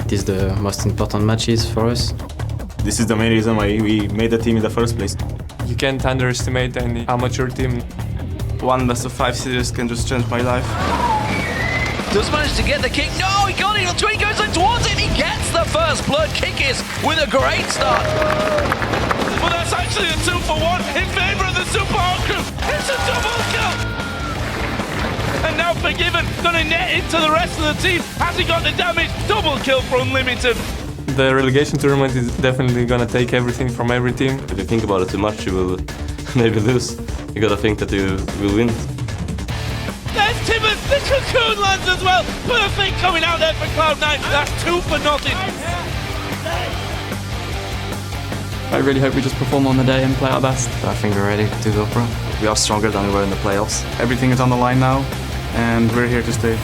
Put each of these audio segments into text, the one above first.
This is the most important matches for us. This is the main reason why we made the team in the first place. You can't underestimate any amateur team. One best of 5 series can just change my life. Does manage to get the kick. No, he got it. He goes in towards it. He gets the first blood. Kick is with a great start. Well, that's actually a 2-for-1 in favour of the Super Hard Crew. It's a double kill. And now Forgiven gonna net into the rest of the team. Has he got the damage? Double kill for Unlimited. The relegation tournament is definitely gonna take everything from every team. If you think about it too much, you will maybe lose. You gotta think that you will win. There's Tibbers, the Cocoon lands as well. Perfect coming out there for Cloud9. That's 2 for nothing. I really hope we just perform on the day and play our best. I think we're ready to go pro. We are stronger than we were in the playoffs. Everything is on the line now, and we're here to stay.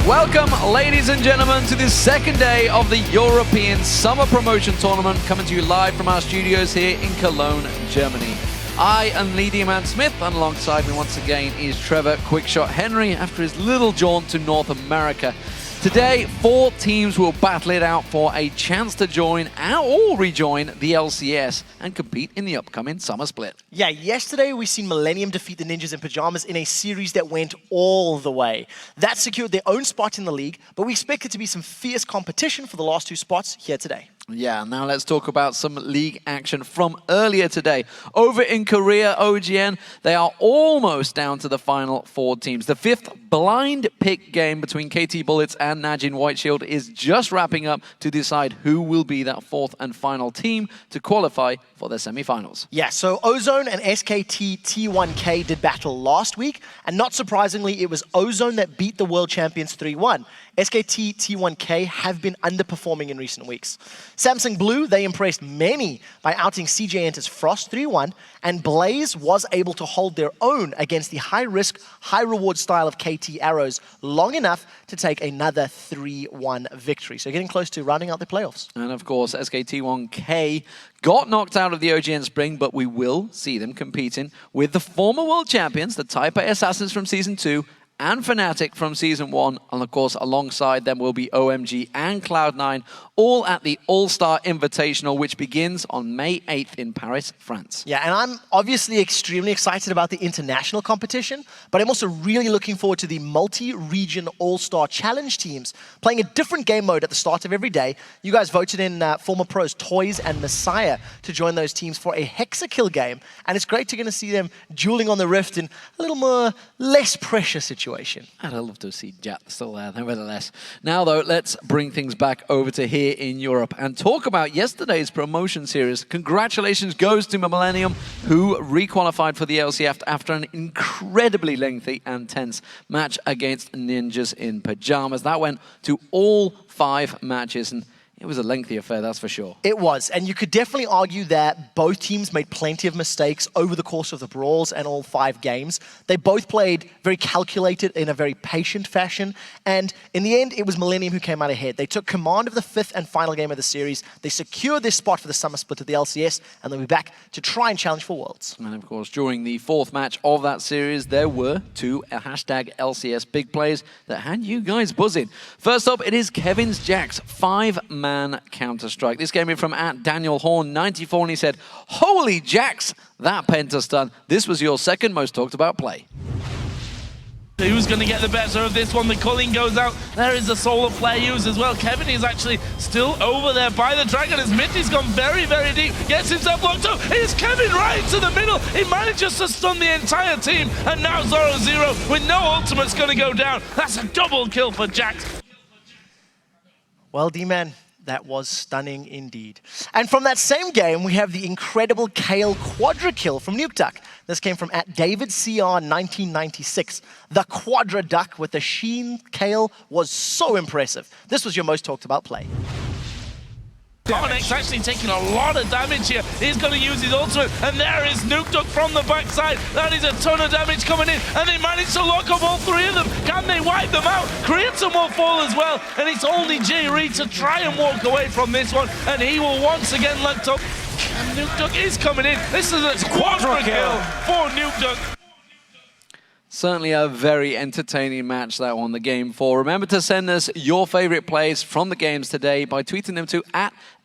Welcome, ladies and gentlemen, to the second day of the European Summer Promotion Tournament, coming to you live from our studios here in Cologne, Germany. I am Lee Diamant Smith, and alongside me once again is Trevor Quickshot Henry after his little jaunt to North America. Today, 4 teams will battle it out for a chance to join or rejoin the LCS and compete in the upcoming Summer Split. Yeah, yesterday we seen Millennium defeat the Ninjas in Pajamas in a series that went all the way. That secured their own spot in the league, but we expect it to be some fierce competition for the last 2 spots here today. Yeah, now let's talk about some league action from earlier today. Over in Korea, OGN, they are almost down to the final 4 teams. The 5th blind pick game between KT Bullets and Najin Whiteshield is just wrapping up to decide who will be that 4th and final team to qualify for the semi-finals. Yeah, so Ozone and SKT T1K did battle last week, and not surprisingly, it was Ozone that beat the world champions 3-1. SKT T1K have been underperforming in recent weeks. Samsung Blue, they impressed many by outing CJ Enter's Frost 3-1, and Blaze was able to hold their own against the high-risk, high-reward style of KT Arrows long enough to take another 3-1 victory. So getting close to rounding out the playoffs. And of course, SKT1K got knocked out of the OGN Spring, but we will see them competing with the former world champions, the Taipei Assassins from Season 2, and Fnatic from Season 1, and of course alongside them will be OMG and Cloud9, all at the All-Star Invitational, which begins on May 8th in Paris, France. Yeah, and I'm obviously extremely excited about the international competition, but I'm also really looking forward to the multi-region All-Star Challenge teams playing a different game mode at the start of every day. You guys voted in former pros Toys and Messiah to join those teams for a Hexakill game, and it's great to see them dueling on the Rift in a little more less pressure situation. I'd love to see Jat still there, nevertheless. Now, though, let's bring things back over to here in Europe and talk about yesterday's promotion series. Congratulations goes to Millennium, who requalified for the LCS after an incredibly lengthy and tense match against Ninjas in Pajamas. That went to all 5 matches, and it was a lengthy affair, that's for sure. It was, and you could definitely argue that both teams made plenty of mistakes over the course of the brawls and all 5 games. They both played very calculated in a very patient fashion, and in the end, it was Millennium who came out ahead. They took command of the 5th and final game of the series. They secured their spot for the Summer Split of the LCS, and they'll be back to try and challenge for Worlds. And of course, during the 4th match of that series, there were 2 #LCS big plays that had you guys buzzing. First up, it is Kevin's Jax 5-man Counter-Strike. This came in from @DanielHorn94, and he said, "Holy Jax, that Pentastun. This was your 2nd most talked about play." Who's going to get the better of this one? The culling goes out. There is a solar flare used as well. Kevin is actually still over there by the dragon as Mitty's gone very, very deep. Gets himself locked up. Here's Kevin right into the middle. He manages to stun the entire team. And now 0-0 with no ultimate's going to go down. That's a double kill for Jax. Well, D-Man, that was stunning indeed. And from that same game, we have the incredible Kale Quadra kill from Nuke Duck. This came from @DavidCR1996. The Quadra Duck with the Sheen Kale was so impressive. This was your most talked about play. Onyx actually taking a lot of damage here. He's going to use his ultimate, and there is Nuke Duck from the backside. That is a ton of damage coming in, and they managed to lock up all 3 of them. Can they wipe them out? Creator will fall as well, and it's only J Reed to try and walk away from this one, and he will once again locked up. And Nuke Duck is coming in. This is a quadra kill for Nuke Duck. Certainly a very entertaining match, that one, the Game 4. Remember to send us your favorite plays from the games today by tweeting them to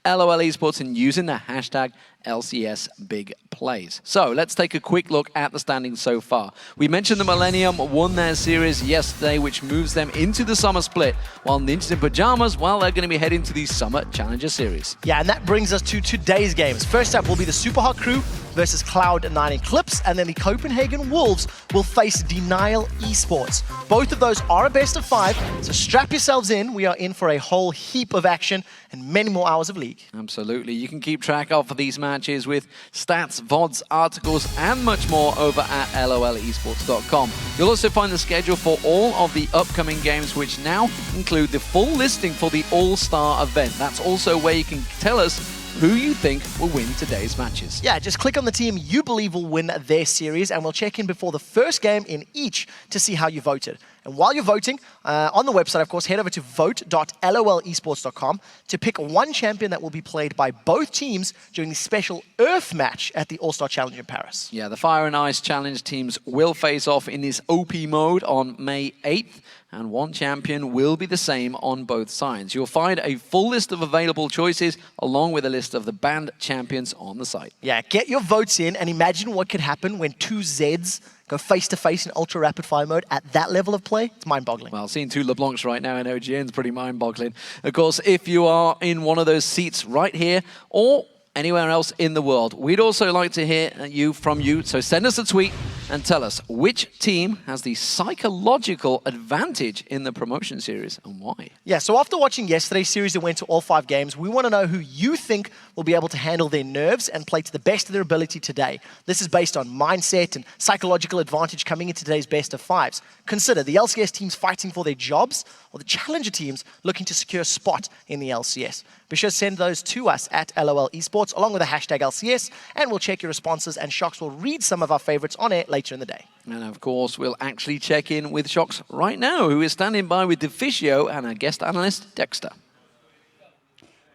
@LOL Esports and using the hashtag LCS Big Plays. So let's take a quick look at the standings so far. We mentioned the Millennium won their series yesterday, which moves them into the Summer Split, while Ninjas in Pajamas, well, they're going to be heading to the Summer Challenger Series. Yeah, and that brings us to today's games. First up will be the Super Hot Crew versus Cloud9 Eclipse, and then the Copenhagen Wolves will face Denial Esports. Both of those are a best of 5, so strap yourselves in. We are in for a whole heap of action and many more hours of League. Absolutely. You can keep track of these matches with stats, VODs, articles, and much more over at lolesports.com. You'll also find the schedule for all of the upcoming games, which now include the full listing for the All-Star event. That's also where you can tell us who you think will win today's matches. Yeah, just click on the team you believe will win their series, and we'll check in before the first game in each to see how you voted. And while you're voting, on the website, of course, head over to vote.lolesports.com to pick one champion that will be played by both teams during the special Earth match at the All-Star Challenge in Paris. Yeah, the Fire and Ice Challenge teams will face off in this OP mode on May 8th. And one champion will be the same on both sides. You'll find a full list of available choices along with a list of the banned champions on the site. Yeah, get your votes in and imagine what could happen when two Zeds go face-to-face in ultra rapid fire mode at that level of play. It's mind-boggling. Well, seeing two LeBlancs right now in OGN is pretty mind-boggling. Of course, if you are in one of those seats right here or anywhere else in the world, we'd also like to hear from you. So send us a tweet and tell us which team has the psychological advantage in the promotion series and why. Yeah, so after watching yesterday's series that went to all 5 games, we want to know who you think will be able to handle their nerves and play to the best of their ability today. This is based on mindset and psychological advantage coming into today's best of 5s. Consider the LCS teams fighting for their jobs or the challenger teams looking to secure a spot in the LCS. Be sure to send those to us at LOL Esports along with the hashtag LCS, and we'll check your responses, and Shox will read some of our favorites on air later in the day. And of course, we'll actually check in with Shox right now, who is standing by with Deficio and our guest analyst, Dexter.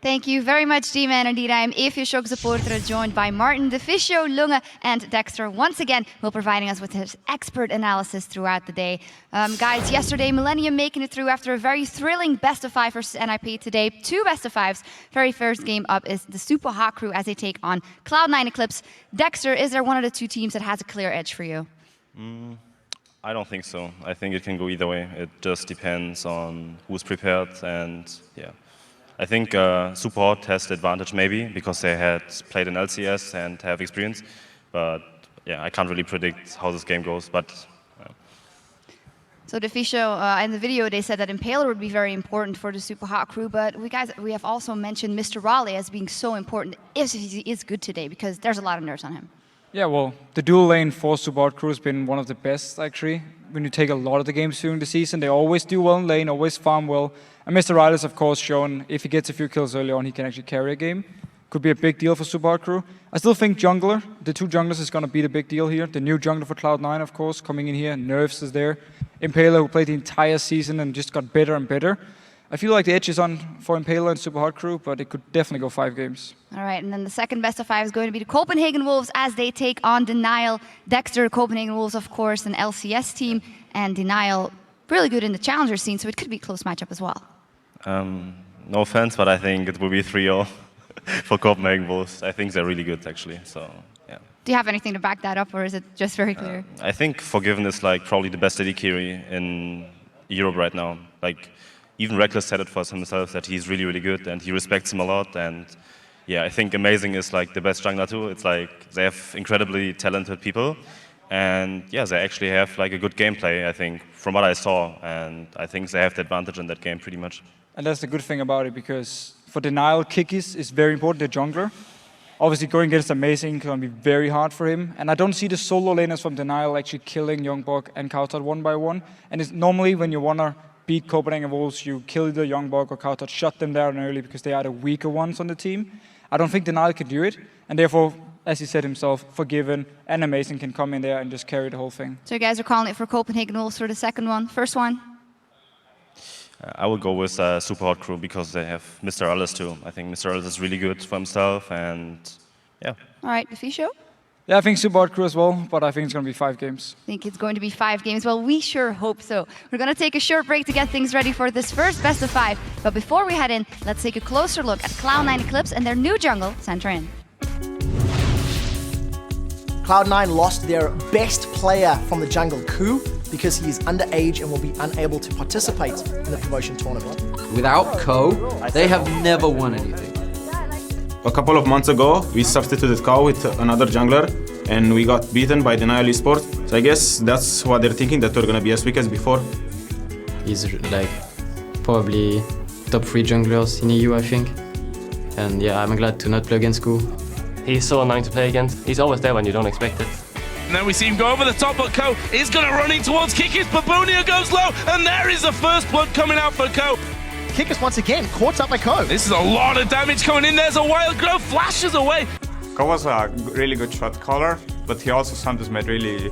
Thank you very much, D-Man. Indeed, I am Evie Shock supporter, joined by Martin, Deficio, Lunge, and Dexter once again, will providing us with his expert analysis throughout the day. Guys, yesterday, Millennium making it through after a very thrilling best of 5 versus NIP. Today, 2 best of 5s. Very first game up is the Super Hot Crew as they take on Cloud9 Eclipse. Dexter, is there one of the 2 teams that has a clear edge for you? I don't think so. I think it can go either way. It just depends on who's prepared, and yeah. I think Super Hot has the advantage maybe because they had played in LCS and have experience, but yeah, I can't really predict how this game goes. But So Deficio, in the video they said that Impaler would be very important for the Super Hot Crew, but we have also mentioned Mr. Raleigh as being so important if he is good today, because there's a lot of nerves on him. Yeah, well, the dual lane for Super Hot Crew has been one of the best, actually. When you take a lot of the games during the season, they always do well in lane, always farm well. And Mr. Riley's, of course, shown if he gets a few kills early on, he can actually carry a game. Could be a big deal for Super Hot Crew. I still think jungler, the 2 junglers is going to be the big deal here. The new jungler for Cloud9, of course, coming in here. Nerves is there. Impaler, who played the entire season and just got better and better. I feel like the edge is on for Impaler and Super Hot Crew, but it could definitely go 5 games. All right, and then the second best of 5 is going to be the Copenhagen Wolves as they take on Denial. Dexter, Copenhagen Wolves, of course, an LCS team, and Denial really good in the challenger scene, so it could be a close matchup as well. No offense, but I think it will be 3-0 for Copenhagen Wolves. I think they're really good, actually. So yeah. Do you have anything to back that up, or is it just very clear? I think Forgiven is like probably the best AD carry in Europe right now. Like, even Reckless said it for himself that he's really, really good and he respects him a lot. And yeah, I think Amazing is like the best jungler too. It's like they have incredibly talented people. And yeah, they actually have like a good gameplay, I think, from what I saw. And I think they have the advantage in that game pretty much. And that's the good thing about it, because for Denial, Kikis is very important, the jungler. Obviously, going against Amazing is going to be very hard for him. And I don't see the solo laners from Denial actually killing Youngbok and Kautat 1 by 1. And it's normally when you want to beat Copenhagen Wolves, you kill the Youngbok or Kautat, shut them down early because they are the weaker ones on the team. I don't think Denial can do it. And therefore, as he said himself, Forgiven and Amazing can come in there and just carry the whole thing. So you guys are calling it for Copenhagen Wolves for the second one. First one? I would go with Super Hot Crew because they have Mr. Ellis too. I think Mr. Ellis is really good for himself, and yeah. All right, Deficio? Yeah, I think support crew as well, but I think it's going to be 5 games. I think it's going to be 5 games. Well, we sure hope so. We're going to take a short break to get things ready for this first best of 5. But before we head in, let's take a closer look at Cloud9 Eclipse and their new jungle, Santorin. Cloud9 lost their best player from the jungle, Ku, because he is underage and will be unable to participate in the promotion tournament. Without Ko, they have never won anything. A couple of months ago, we substituted Kao with another jungler, and we got beaten by Denial Esports. So I guess that's what they're thinking, that we're gonna be as weak as before. He's like probably top 3 junglers in EU, I think. And yeah, I'm glad to not play against Ku. He's so annoying to play against. He's always there when you don't expect it. And then we see him go over the top, but Ko is going to run in towards Kikis. Babunia goes low, and there is the first blood coming out for Ko. Kikis once again caught up by Ko. This is a lot of damage coming in. There's a wild glow, flashes away. Ko was a really good shot caller, but he also sometimes made really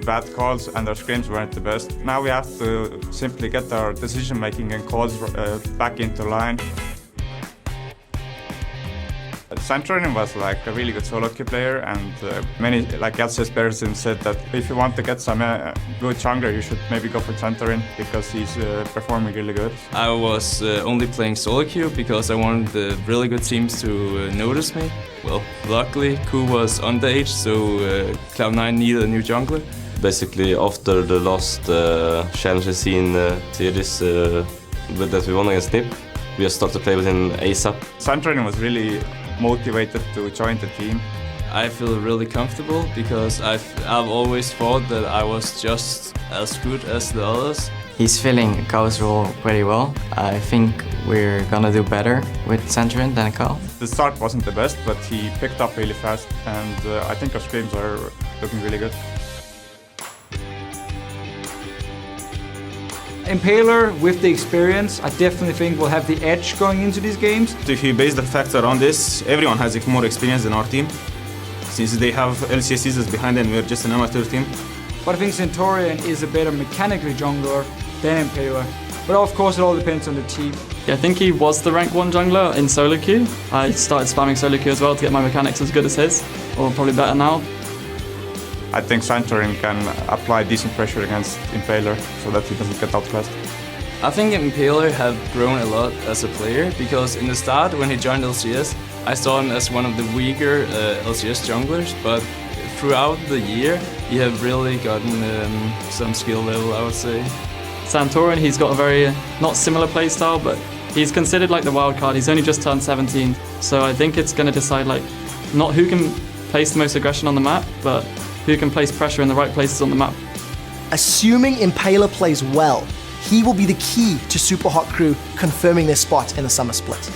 bad calls, and our scrims weren't the best. Now we have to simply get our decision making and calls back into line. Santorin was like a really good solo queue player, and many like LCS players said that if you want to get some good jungler, you should maybe go for Santorin because he's performing really good. I was only playing solo queue because I wanted the really good teams to notice me. Well, luckily Ku was underage, so Cloud9 needed a new jungler. Basically, after the last challenges scene series that we won against NIP, we just started to play with him ASAP. Santorin was really motivated to join the team. I feel really comfortable because I've always thought that I was just as good as the others. He's filling Kao's role pretty well. I think we're gonna do better with Santorin than Kao. The start wasn't the best, but he picked up really fast, and I think our scrims are looking really good. Impaler, with the experience, I definitely think will have the edge going into these games. If you base the facts around this, everyone has more experience than our team. Since they have LCS seasons behind them, we're just an amateur team. But I think Santorin is a better mechanically jungler than Impaler. But of course it all depends on the team. Yeah, I think he was the rank 1 jungler in solo queue. I started spamming solo queue as well to get my mechanics as good as his, or probably better now. I think Santorin can apply decent pressure against Impaler so that he doesn't get outclassed. I think Impaler have grown a lot as a player because in the start when he joined LCS, I saw him as one of the weaker LCS junglers, but throughout the year he have really gotten some skill level, I would say. Santorin, he's got a very not similar playstyle, but he's considered like the wild card. He's only just turned 17, so I think it's going to decide like not who can place the most aggression on the map, but who can place pressure in the right places on the map. Assuming Impaler plays well, he will be the key to Super Hot Crew confirming their spot in the summer split.